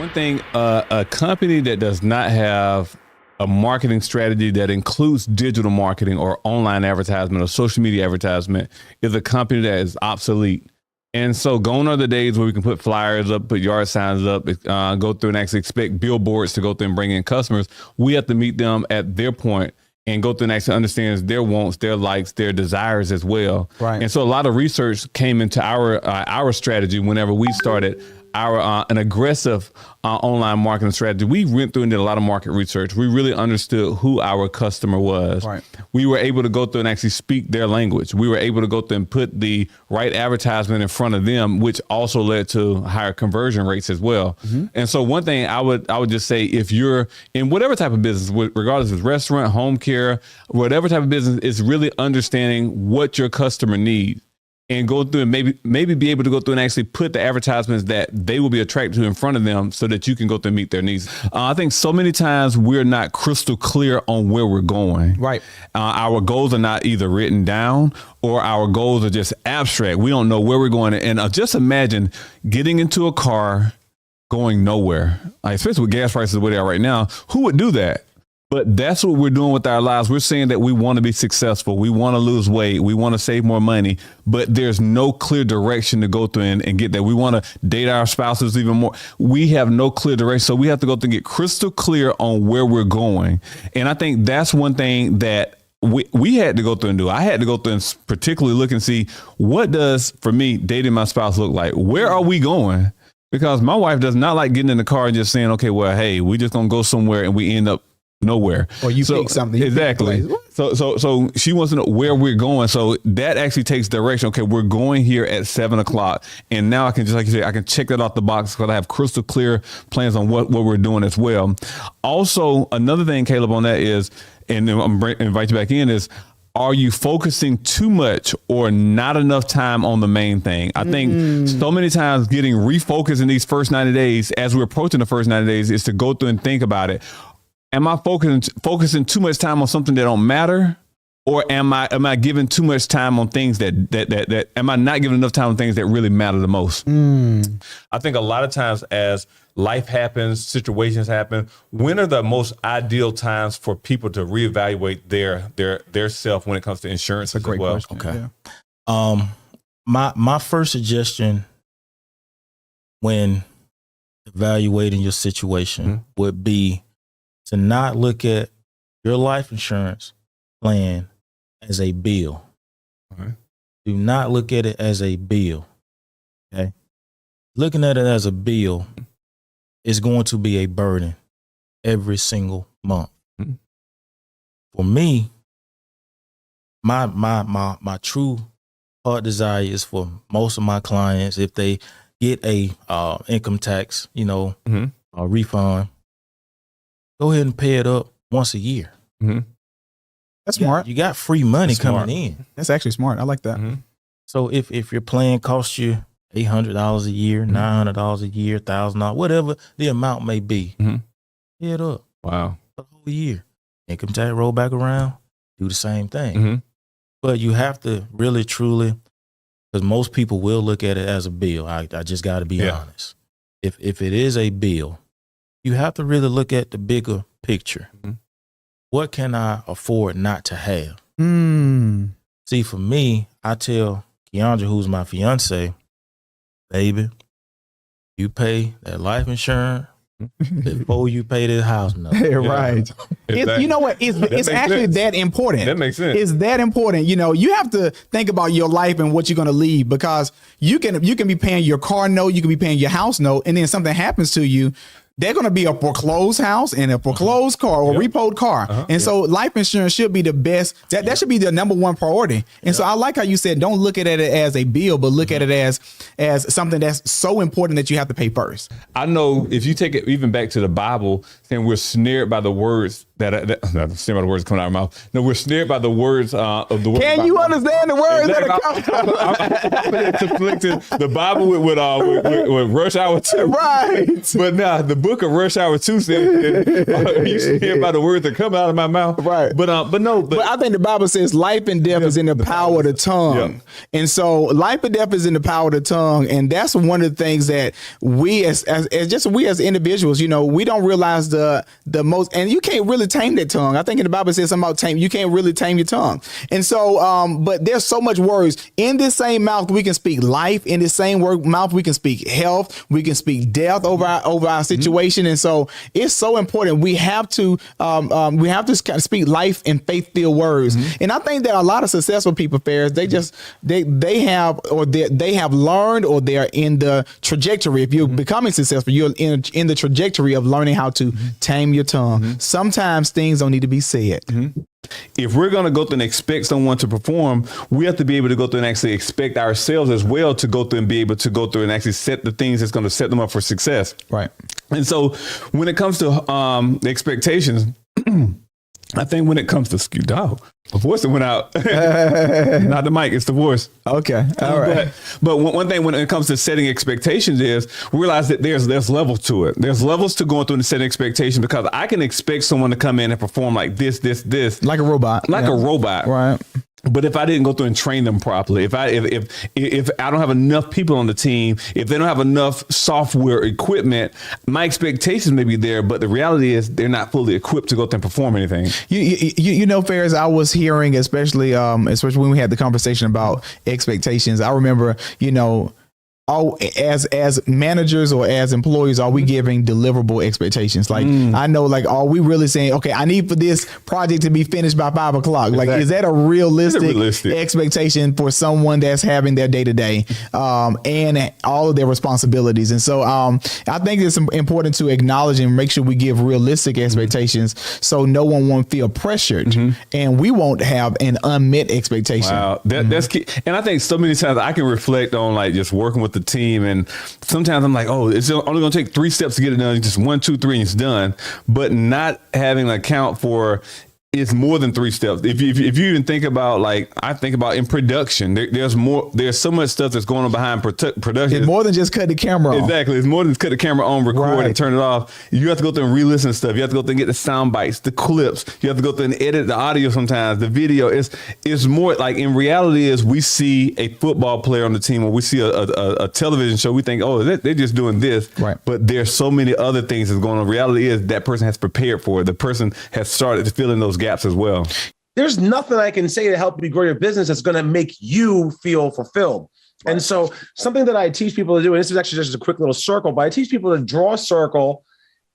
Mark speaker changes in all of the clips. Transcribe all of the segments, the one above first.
Speaker 1: One thing, a company that does not have a marketing strategy that includes digital marketing or online advertisement or social media advertisement is a company that is obsolete. And so gone are the days where we can put flyers up, put yard signs up, go through and actually expect billboards to go through and bring in customers. We have to meet them at their point and go through and actually understand their wants, their likes, their desires as well.
Speaker 2: Right.
Speaker 1: And so a lot of research came into our strategy whenever we started an aggressive online marketing strategy. We went through and did a lot of market research. We really understood who our customer was.
Speaker 2: Right.
Speaker 1: We were able to go through and actually speak their language. We were able to go through and put the right advertisement in front of them, which also led to higher conversion rates as well. Mm-hmm. And so one thing I would just say, if you're in whatever type of business, regardless if it's restaurant, home care, whatever type of business, is really understanding what your customer needs. And go through and maybe be able to go through and actually put the advertisements that they will be attracted to in front of them so that you can go through and meet their needs. I think so many times we're not crystal clear on where we're going.
Speaker 2: Right.
Speaker 1: Our goals are not either written down or our goals are just abstract. We don't know where we're going. And just imagine getting into a car going nowhere, especially with gas prices the way they are right now. Who would do that? But that's what we're doing with our lives. We're saying that we want to be successful. We want to lose weight. We want to save more money, but there's no clear direction to go through and get there. We want to date our spouses even more. We have no clear direction. So we have to go through and get crystal clear on where we're going. And I think that's one thing that we had to go through and do. I had to go through and particularly look and see, what does, for me, dating my spouse look like? Where are we going? Because my wife does not like getting in the car and just saying, okay, well, hey, we just going to go somewhere and we end up nowhere.
Speaker 2: Or you pick something.
Speaker 1: Exactly. So she wants to know where we're going. So that actually takes direction. Okay, we're going here at 7:00. And now I can, just like you said, I can check that off the box because I have crystal clear plans on what we're doing as well. Also, another thing, Caleb, on that is, and I'm invite you back in, is, are you focusing too much or not enough time on the main thing? I think so many times getting refocused in these first 90 days, as we're approaching the first 90 days, is to go through and think about it. Am I focusing too much time on something that don't matter? Or am I giving too much time on things that am I not giving enough time on things that really matter the most? I think a lot of times as life happens, situations happen, when are the most ideal times for people to reevaluate their self when it comes to insurance?
Speaker 2: That's a great question.
Speaker 3: Okay.
Speaker 2: Yeah.
Speaker 3: My first suggestion when evaluating your situation would be to not look at your life insurance plan as a bill.
Speaker 1: All right.
Speaker 3: Do not look at it as a bill. Okay. Looking at it as a bill is going to be a burden every single month.
Speaker 1: Mm-hmm.
Speaker 3: For me, my true heart desire is for most of my clients, if they get a income tax, a refund, go ahead and pay it up once a year.
Speaker 1: Mm-hmm.
Speaker 2: That's smart.
Speaker 3: You got free money coming in.
Speaker 2: That's actually smart. I like that.
Speaker 1: Mm-hmm.
Speaker 3: So if your plan costs you $800 a year, $900 a year, $1,000, whatever the amount may be, pay it up.
Speaker 1: Wow.
Speaker 3: For the whole year. Income tax roll back around, do the same thing.
Speaker 1: Mm-hmm.
Speaker 3: But you have to really, truly, because most people will look at it as a bill. I just got to be honest. If it is a bill, you have to really look at the bigger picture.
Speaker 1: Mm-hmm.
Speaker 3: What can I afford not to have? See, for me, I tell Keandra, who's my fiance, baby, you pay that life insurance before you pay this house note.
Speaker 2: Right. You know what? It's actually
Speaker 1: sense.
Speaker 2: that important.
Speaker 1: That makes sense.
Speaker 2: It's that important. You have to think about your life and what you're going to leave, because you can be paying your car note, you can be paying your house note, and then something happens to you. They're going to be a foreclosed house and a foreclosed car or repoed car. And so life insurance should be the best. That should be the number one priority. And so I like how you said, don't look at it as a bill, but look at it as something that's so important that you have to pay first.
Speaker 1: I know if you take it even back to the Bible, saying we're snared by the words not snared by the words coming out of our mouth. No, we're snared by the words of the word.
Speaker 2: Can you understand the words that are coming?
Speaker 1: I'm conflicted. The Bible with rush hour 2.
Speaker 2: Right.
Speaker 1: But now the book of Rush Hour 2 says, you should hear about the words that come out of my mouth.
Speaker 2: Right.
Speaker 1: But
Speaker 2: I think the Bible says life and death is in the power of the tongue. Yeah. And so life and death is in the power of the tongue. And that's one of the things that we as individuals, we don't realize the most, and you can't really tame that tongue. I think in the Bible it says something about you can't really tame your tongue. And so, but there's so much words in this same mouth. We can speak life in this same mouth. We can speak health. We can speak death over our situation. And so it's so important. We have to kind of speak life and faith-filled words. And I think that a lot of successful people, Ferris, they have learned, or they're in the trajectory. If you're becoming successful, you're in the trajectory of learning how to tame your tongue. Sometimes things don't need to be said.
Speaker 1: If we're going to go through and expect someone to perform, we have to be able to go through and actually expect ourselves as well to go through and be able to go through and actually set the things that's going to set them up for success.
Speaker 2: Right.
Speaker 1: And so when it comes to the expectations, I think when it comes to my voice went out. Not the mic, it's the voice.
Speaker 2: Okay. All right.
Speaker 1: But one thing when it comes to setting expectations is we realize that there's levels to it. There's levels to going through and setting expectations, because I can expect someone to come in and perform like this.
Speaker 2: Like a robot.
Speaker 1: Like a robot.
Speaker 2: Right.
Speaker 1: But if I didn't go through and train them properly, if I don't have enough people on the team, if they don't have enough software equipment, my expectations may be there, but the reality is they're not fully equipped to go through and perform anything.
Speaker 2: Ferris, I was hearing, especially when we had the conversation about expectations. I remember, as managers or as employees, are we giving deliverable expectations? Like, I know, like, are we really saying, okay, I need for this project to be finished by 5 o'clock? Like, is that a realistic expectation for someone that's having their day to day and all of their responsibilities? And so I think it's important to acknowledge and make sure we give realistic expectations so no one won't feel pressured and we won't have an unmet expectation.
Speaker 1: Wow, that's key. And I think so many times I can reflect on like just working with the team, and sometimes I'm like, oh, it's only going to take 3 steps to get it done. Just 1, 2, 3, and it's done. But not having an account for it's more than 3 steps. If you even think about, like, I think about in production, there's so much stuff that's going on behind production.
Speaker 2: It's more than just cut the camera on.
Speaker 1: Exactly. It's more than just cut the camera on, record and turn it off. You have to go through and re-listen to stuff. You have to go through and get the sound bites, the clips. You have to go through and edit the audio sometimes, the video. It's more like, in reality is we see a football player on the team, or we see a television show. We think, oh, they're just doing this.
Speaker 2: Right.
Speaker 1: But there's so many other things that's going on. Reality is that person has prepared for it. The person has started to fill in those gaps as well.
Speaker 4: There's nothing I can say to help you grow your business that's going to make you feel fulfilled. Right. And so something that I teach people to do, and this is actually just a quick little circle, but I teach people to draw a circle,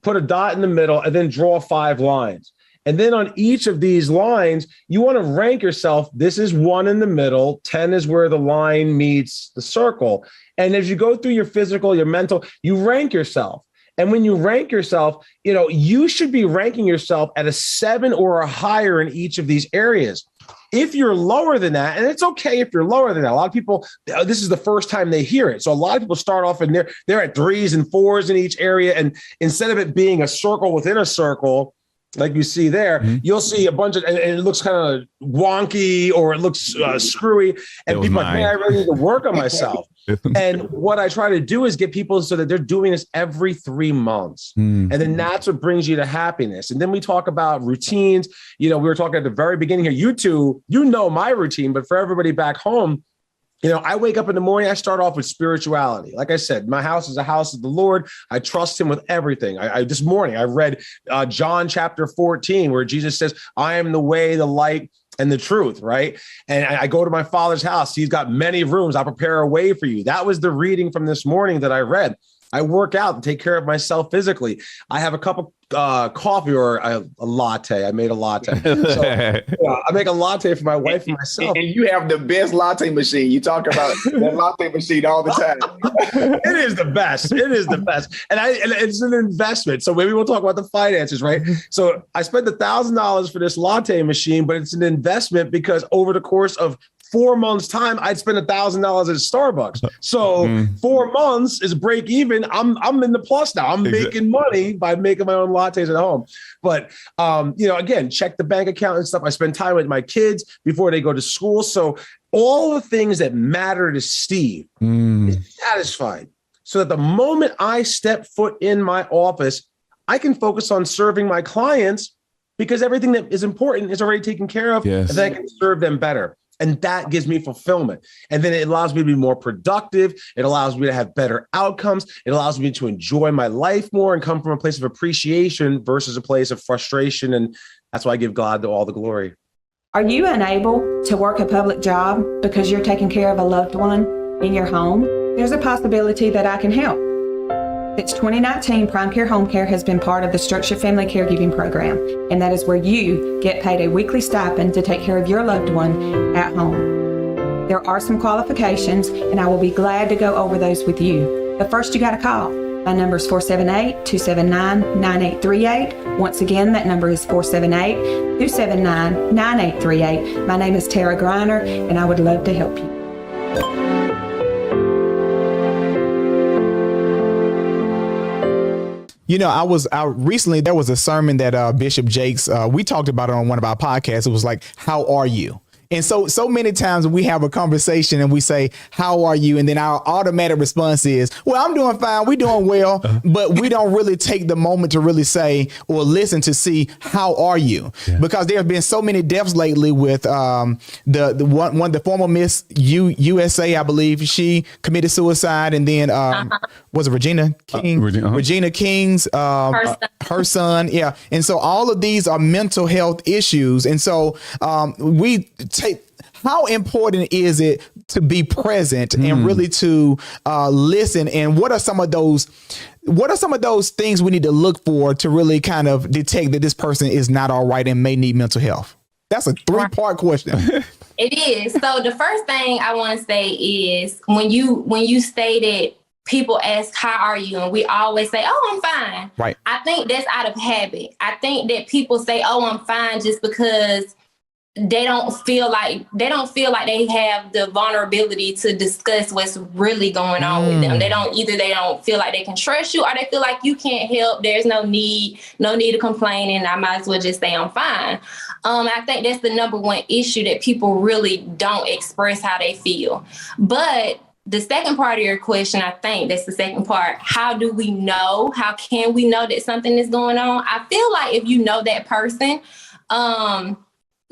Speaker 4: put a dot in the middle, and then draw 5 lines. And then on each of these lines, you want to rank yourself. This is 1 in the middle. 10 is where the line meets the circle. And as you go through your physical, your mental, you rank yourself. And when you rank yourself, you should be ranking yourself at a 7 or a higher in each of these areas. If you're lower than that, and it's okay if you're lower than that. A lot of people, this is the first time they hear it. So a lot of people start off and they're at 3s and 4s in each area. And instead of it being a circle within a circle, like you see there, you'll see a bunch of, and it looks kind of wonky, or it looks screwy. And people are like, man, I really need to work on myself. And what I try to do is get people so that they're doing this every 3 months. And then that's what brings you to happiness. And then we talk about routines. We were talking at the very beginning here, you two, my routine, but for everybody back home, I wake up in the morning, I start off with spirituality. Like I said, my house is a house of the Lord. I trust him with everything. This morning, I read John chapter 14, where Jesus says, I am the way, the light, and the truth, right? And I go to my Father's house. He's got many rooms. I'll prepare a way for you. That was the reading from this morning that I read. I work out and take care of myself physically. I have a cup of coffee or a latte. I made a latte. So, I make a latte for my wife and myself.
Speaker 2: And you have the best latte machine. You talk about that latte machine all the time.
Speaker 4: It is the best. It is the best. And it's an investment. So maybe we'll talk about the finances, right? So I spent $1,000 for this latte machine, but it's an investment because over the course of 4 months time, I'd spend $1,000 at Starbucks. So 4 months is break even. I'm in the plus now. I'm making money by making my own lattes at home. But, again, check the bank account and stuff. I spend time with my kids before they go to school. So all the things that matter to Steve is satisfied. so that the moment I step foot in my office, I can focus on serving my clients because everything that is important is already taken care of.
Speaker 1: Yes.
Speaker 4: And then I can serve them better. And that gives me fulfillment. And then it allows me to be more productive. It allows me to have better outcomes. It allows me to enjoy my life more and come from a place of appreciation versus a place of frustration. And that's why I give God all the glory.
Speaker 5: Are you unable to work a public job because you're taking care of a loved one in your home? There's a possibility that I can help. Since 2019, Prime Care Home Care has been part of the Structured Family Caregiving Program, and that is where you get paid a weekly stipend to take care of your loved one at home. There are some qualifications, and I will be glad to go over those with you. But first, you got to call. My number is 478-279-9838. Once again, that number is 478-279-9838. My name is Tara Griner, and I would love to help you.
Speaker 2: You know, I recently, there was a sermon that Bishop Jakes, we talked about it on one of our podcasts. It was like, how are you? And so many times we have a conversation and we say, how are you? And then our automatic response is, well, I'm doing fine. We're doing well. But we don't really take the moment to really say or listen to see, how are you? Yeah. Because there have been so many deaths lately with the former Miss USA, I believe. She committed suicide. And then was it Regina King? Regina King's her son. Yeah. And so all of these are mental health issues. And so how important is it to be present and really to listen? And what are some of those things we need to look for to really kind of detect that this person is not all right and may need mental health? That's a 3-part question.
Speaker 6: It is. So the first thing I want to say is when you stated people ask, how are you? And we always say, oh, I'm fine.
Speaker 2: Right.
Speaker 6: I think that's out of habit. I think that people say, oh, I'm fine just because they don't feel like they have the vulnerability to discuss what's really going on with them. They don't feel like they can trust you, or they feel like you can't help. There's no need to complain, and I might as well just say I'm fine. I think that's the number one issue, that people really don't express how they feel. But the second part of your question, I think that's the second part. How do we know? How can we know that something is going on? I feel like if you know that person,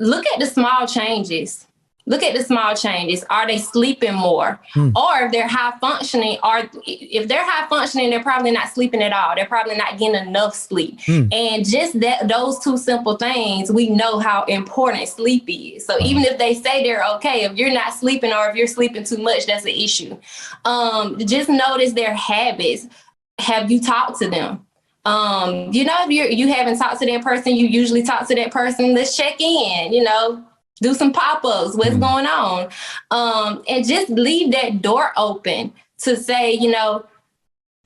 Speaker 6: look at the small changes. Look at the small changes. Are they sleeping more? Or if they're high functioning, they're probably not sleeping at all. They're probably not getting enough sleep. And just those two simple things, we know how important sleep is. So even if they say they're okay, if you're not sleeping or if you're sleeping too much, that's an issue. Just notice their habits. Have you talked to them? If you haven't talked to that person, you usually talk to that person. Let's check in, do some pop-ups, what's going on. And just leave that door open to say,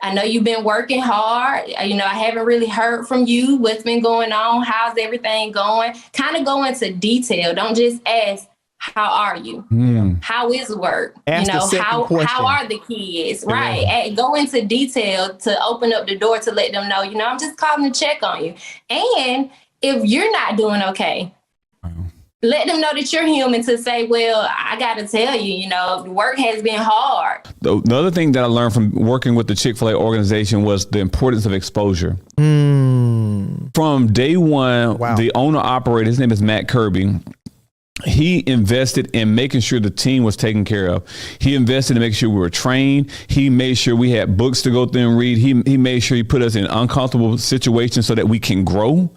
Speaker 6: I know you've been working hard. I haven't really heard from you. What's been going on? How's everything going? Kind of go into detail. Don't just ask, how are you? How is work?
Speaker 2: Ask
Speaker 6: how are the kids? Right. And go into detail to open up the door to let them know, I'm just calling to check on you. And if you're not doing okay, let them know that you're human, to say, well, I got to tell you, work has been hard.
Speaker 1: The other thing that I learned from working with the Chick-fil-A organization was the importance of exposure. From day one, the owner operator, his name is Matt Kirby. He invested in making sure the team was taken care of. He invested in making sure we were trained. He made sure we had books to go through and read. He made sure he put us in uncomfortable situations so that we can grow.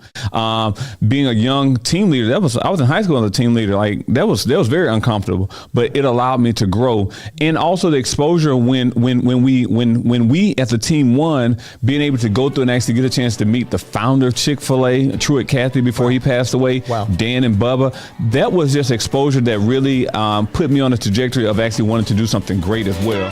Speaker 1: Being a young team leader, I was in high school as a team leader. Like that was very uncomfortable, but it allowed me to grow. And also the exposure when we as a team won, being able to go through and actually get a chance to meet the founder of Chick-fil-A, Truett Cathy, before he passed away, Dan and Bubba. That was just exposure that really put me on a trajectory of actually wanting to do something great as well.